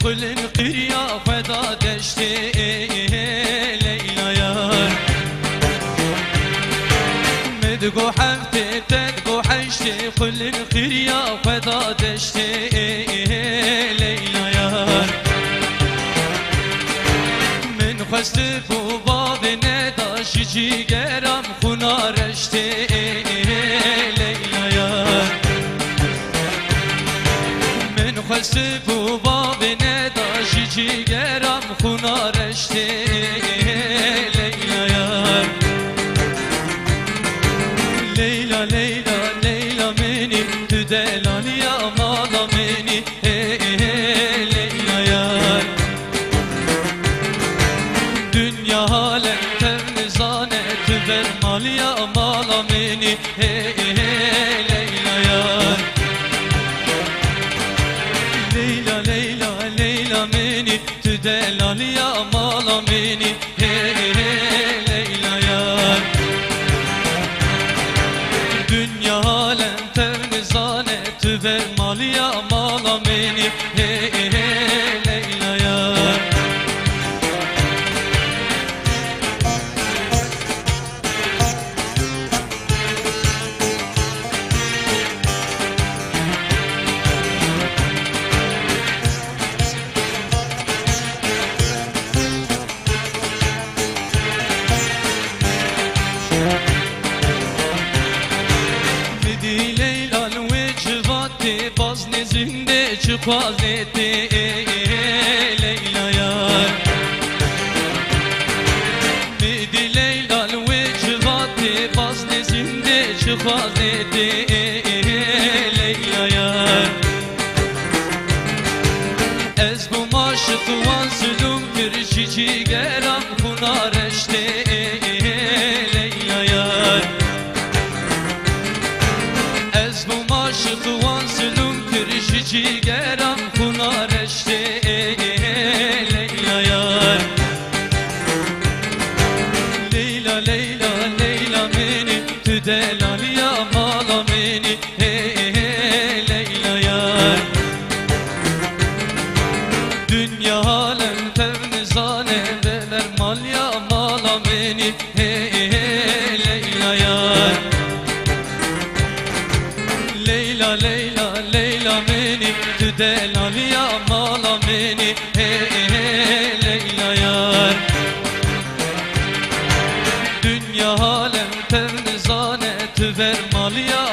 خلن قريا فدا دشتي ليلى يار مدقو حفتي تدقو حشتي خلن قريا فدا دشتي ليلى يار من خست بو باب نداش جيگرم خونا رشتي ليلى يار من خست بو باب نداش جيگرم خونا رشتي ليلى يار ليلى ليلى ليلى مني تدلاني يا مالا مني ليلى يار dünya alem tevnizane tüber maliya mala meni Leyla yar Leyla Leyla Leyla meni tüdelaliya mala meni Leyla yar dünya alem tevnizane tüber maliya mala meni Leyla yar باز نزنده çıkazete Leyla yar Midi Leyla'l vecvate baz nezinde çıkazete Leyla yar Ez bu maşık van zulüm kirşi cigeram kunareşte Leyla yar Ez bu maşık van zulüm kirşi cigeram kunareşte Leyla yar Leyla Leyla Leyla meni tüdelaliya mala meni Leyla yar dünya alem tevnizane beler malya mala meni Leyla yar Leyla Leyla Leyla meni tüdelaliya mala meni Leyla yar dünya alem tevnizane tüver malya